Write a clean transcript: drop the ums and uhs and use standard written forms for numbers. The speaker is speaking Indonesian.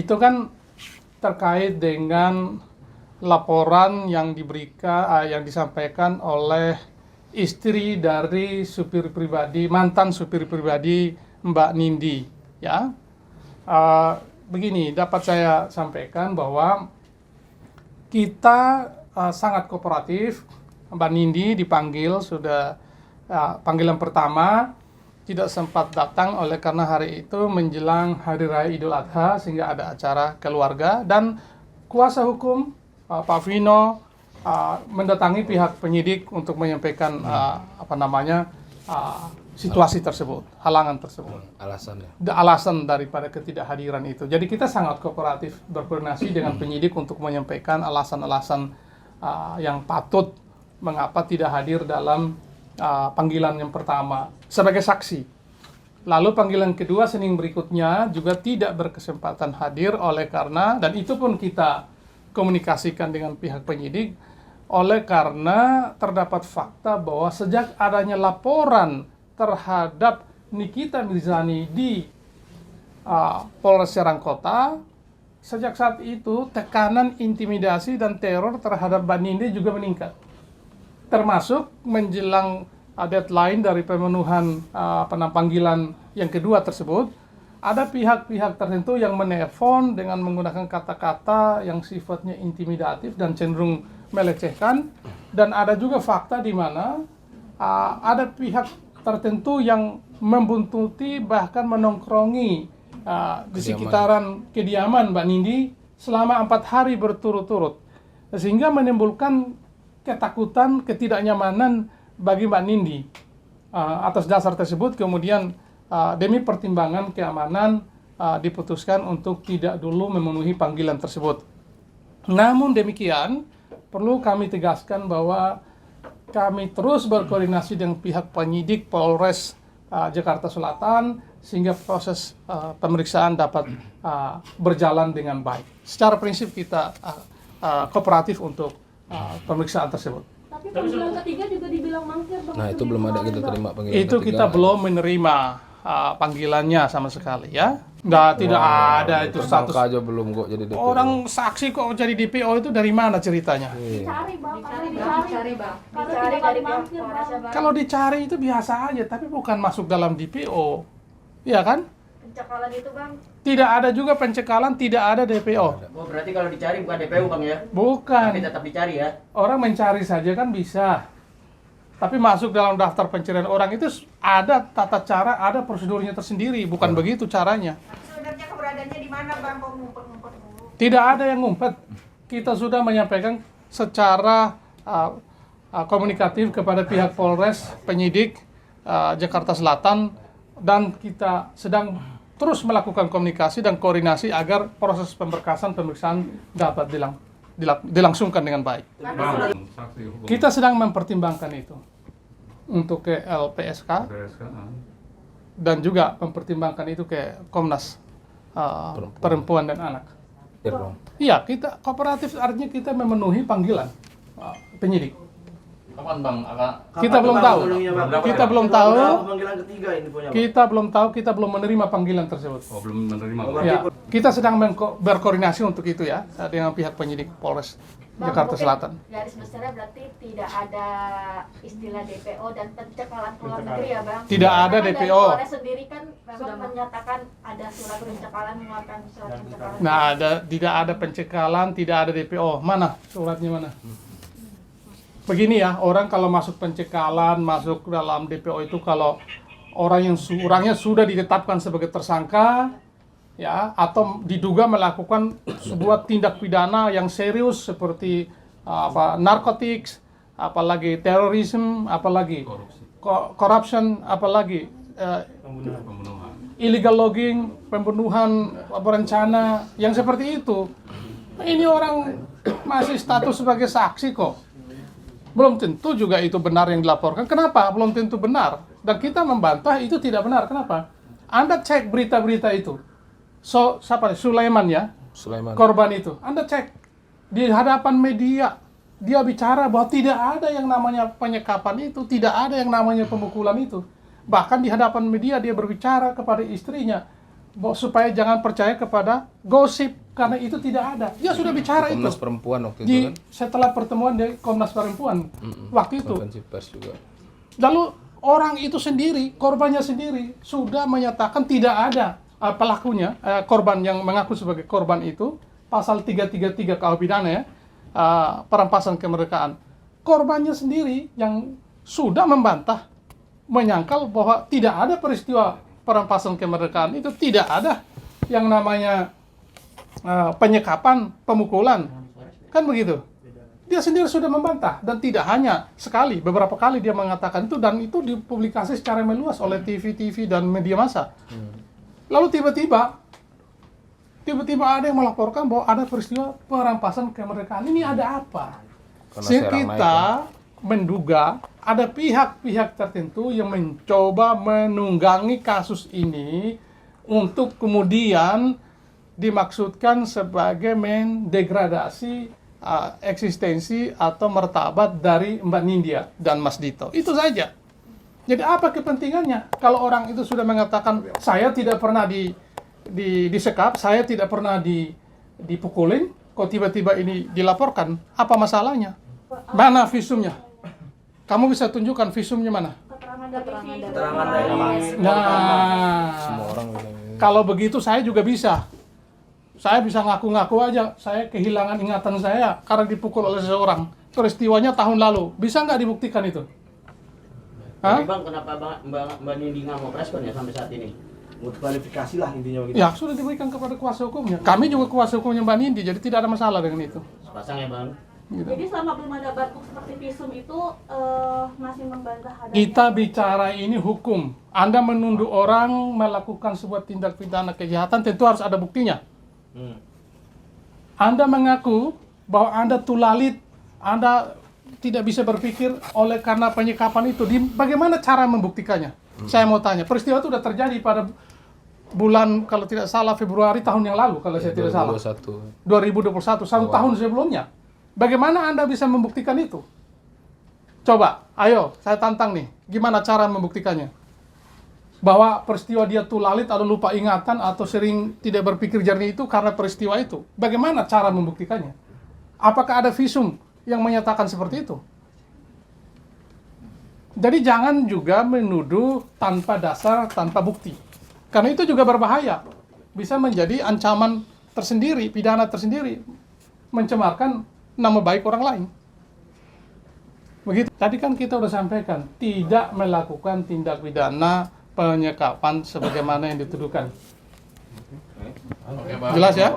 itu kan terkait dengan laporan yang yang disampaikan oleh istri dari mantan supir pribadi Mbak Nindi, ya. Begini, dapat saya sampaikan bahwa kita sangat kooperatif. Mbak Nindi dipanggil sudah panggilan pertama, tidak sempat datang oleh karena hari itu menjelang Hari Raya Idul Adha sehingga ada acara keluarga, dan kuasa hukum Pak Vino mendatangi pihak penyidik untuk menyampaikan situasi tersebut, halangan tersebut. Alasan daripada ketidakhadiran itu. Jadi kita sangat kooperatif berkoordinasi dengan penyidik untuk menyampaikan alasan-alasan yang patut mengapa tidak hadir dalam panggilan yang pertama sebagai saksi. Lalu panggilan kedua Senin berikutnya juga tidak berkesempatan hadir oleh karena, dan itu pun kita komunikasikan dengan pihak penyidik, oleh karena terdapat fakta bahwa sejak adanya laporan terhadap Nikita Mirzani di Polres Serang Kota, sejak saat itu tekanan, intimidasi, dan teror terhadap Mbak Nindi juga meningkat. Termasuk menjelang deadline dari pemenuhan panggilan yang kedua tersebut, ada pihak-pihak tertentu yang menelpon dengan menggunakan kata-kata yang sifatnya intimidatif dan cenderung melecehkan, dan ada juga fakta di mana ada pihak tertentu yang membuntuti bahkan menongkrongi di sekitaran kediaman Mbak Nindi selama 4 hari berturut-turut, sehingga menimbulkan ketakutan, ketidaknyamanan bagi Mbak Nindi. Atas dasar tersebut kemudian demi pertimbangan keamanan diputuskan untuk tidak dulu memenuhi panggilan tersebut. Namun demikian, perlu kami tegaskan bahwa kami terus berkoordinasi dengan pihak penyidik Polres Jakarta Selatan sehingga proses pemeriksaan dapat berjalan dengan baik. Secara prinsip kita kooperatif untuk pemeriksaan tersebut. Tapi panggilan ketiga juga dibilang mangkir, Bang. Nah, itu belum ada kita terima panggilan itu ketiga. kita belum menerima panggilannya sama sekali, ya. Tidak ada itu status. Aja belum kok jadi DPO. Orang saksi kok jadi DPO itu dari mana ceritanya? Dicari, Bang. Dicari, Bang. Dicari dari mangkir, Bang. Kalau dicari itu biasa aja, tapi bukan masuk dalam DPO. Iya kan? Pencekalan itu, Bang. Tidak ada juga pencekalan, tidak ada DPO. Oh, berarti kalau dicari bukan DPO, Bang, ya? Bukan. Tapi tetap dicari, ya? Orang mencari saja kan bisa. Tapi masuk dalam daftar pencarian orang itu ada tata cara, ada prosedurnya tersendiri. Bukan begitu caranya. Sebenarnya keberadaannya di mana, Bang? Kok ngumpet-ngumpet dulu? Tidak ada yang ngumpet. Kita sudah menyampaikan secara komunikatif kepada pihak Polres, penyidik Jakarta Selatan, dan kita sedang terus melakukan komunikasi dan koordinasi agar proses pemeriksaan dapat dilangsungkan dengan baik. Kita sedang mempertimbangkan itu untuk ke LPSK dan juga mempertimbangkan itu ke Komnas Perempuan dan Anak. Iya, kita kooperatif artinya kita memenuhi panggilan penyidik. Kapan, Bang? Kita belum tahu. Kita belum tahu. Panggilan ketiga ini punya, Bang. Kita belum tahu, kita belum menerima panggilan tersebut. Oh, belum menerima. Ya, kita sedang berkoordinasi untuk itu, ya, dengan pihak penyidik Polres Jakarta Selatan. Garis besarnya berarti tidak ada istilah DPO dan pencekalan keluar negeri, ya, Bang? Tidak ada Karena DPO. Dari Polres sendiri kan memang menyatakan ada surat pencekalan, mengeluarkan surat pencekalan. Nah, tidak ada pencekalan, tidak ada DPO. Mana suratnya mana? Begini ya, orang kalau masuk pencekalan, masuk dalam DPO itu kalau orangnya sudah ditetapkan sebagai tersangka, ya, atau diduga melakukan sebuah tindak pidana yang serius seperti narkotik, apalagi terorisme, apalagi corruption, apalagi Pembunuhan. illegal logging, pembunuhan berencana, yang seperti itu. Ini orang masih status sebagai saksi kok. Belum tentu juga itu benar yang dilaporkan. Kenapa? Belum tentu benar. Dan kita membantah itu tidak benar. Kenapa? Anda cek berita-berita itu. Siapa? Sulaiman, ya? Sulaiman. Korban itu. Anda cek di hadapan media. Dia bicara bahwa tidak ada yang namanya penyekapan itu, tidak ada yang namanya pemukulan itu. Bahkan di hadapan media dia berbicara kepada istrinya supaya jangan percaya kepada gosip karena itu tidak ada. Dia sudah bicara itu. Komnas Perempuan waktu itu Di kan. setelah pertemuan di Komnas Perempuan waktu itu. Konferensi pers juga. Lalu orang itu sendiri, korbannya sendiri sudah menyatakan tidak ada pelakunya, korban yang mengaku sebagai korban itu, pasal 333 KUH pidana ya, perampasan kemerdekaan. Korbannya sendiri yang sudah membantah, menyangkal bahwa tidak ada peristiwa perampasan kemerdekaan itu, tidak ada yang namanya penyekapan, pemukulan, kan begitu. Dia sendiri sudah membantah dan tidak hanya sekali, beberapa kali dia mengatakan itu dan itu dipublikasi secara meluas oleh TV dan media massa. Lalu tiba-tiba ada yang melaporkan bahwa ada peristiwa perampasan kemerdekaan. Ini ada apa? Karena Sehingga serang kita naik, menduga ada pihak-pihak tertentu yang mencoba menunggangi kasus ini untuk kemudian dimaksudkan sebagai mendegradasi eksistensi atau martabat dari Mbak Nindya dan Mas Dito. Itu saja. Jadi apa kepentingannya? Kalau orang itu sudah mengatakan saya tidak pernah disekap, saya tidak pernah dipukulin, kok tiba-tiba ini dilaporkan, apa masalahnya? Mana visumnya? Kamu bisa tunjukkan visumnya mana? Keterangan dari Nah, semua orang bilang ini. kalau begitu saya juga bisa. Saya bisa ngaku-ngaku aja, saya kehilangan ingatan saya karena dipukul oleh seseorang. Peristiwanya tahun lalu. Bisa nggak dibuktikan itu? Hah? Tapi Bang, kenapa Mbak Nindi nggak mau preskon ya sampai saat ini? Untuk klarifikasi lah intinya begitu. Ya, sudah diberikan kepada kuasa hukumnya. Kami juga kuasa hukumnya Mbak Nindi, jadi tidak ada masalah dengan itu. Sepasang ya Bang. Gitu. Jadi selama belum ada barcode seperti visum itu masih membantah adanya. Kita bicara ini hukum. Anda menuduh orang melakukan sebuah tindak pidana kejahatan, tentu harus ada buktinya. Anda mengaku bahwa Anda tulalit, Anda tidak bisa berpikir oleh karena penyekapan itu. Bagaimana cara membuktikannya? Saya mau tanya, peristiwa itu sudah terjadi pada bulan, kalau tidak salah, Februari tahun yang lalu, kalau saya tidak salah. 2021, satu tahun sebelumnya. Bagaimana Anda bisa membuktikan itu? Coba, ayo, saya tantang nih. Gimana cara membuktikannya? Bahwa peristiwa dia tulalit atau lupa ingatan atau sering tidak berpikir jernih itu karena peristiwa itu. Bagaimana cara membuktikannya? Apakah ada visum yang menyatakan seperti itu? Jadi jangan juga menuduh tanpa dasar, tanpa bukti. Karena itu juga berbahaya. Bisa menjadi ancaman tersendiri, pidana tersendiri. Mencemarkan nama baik orang lain. Begitu. Tadi kan kita udah sampaikan, tidak melakukan tindak pidana penyekapan sebagaimana yang dituduhkan. Jelas ya?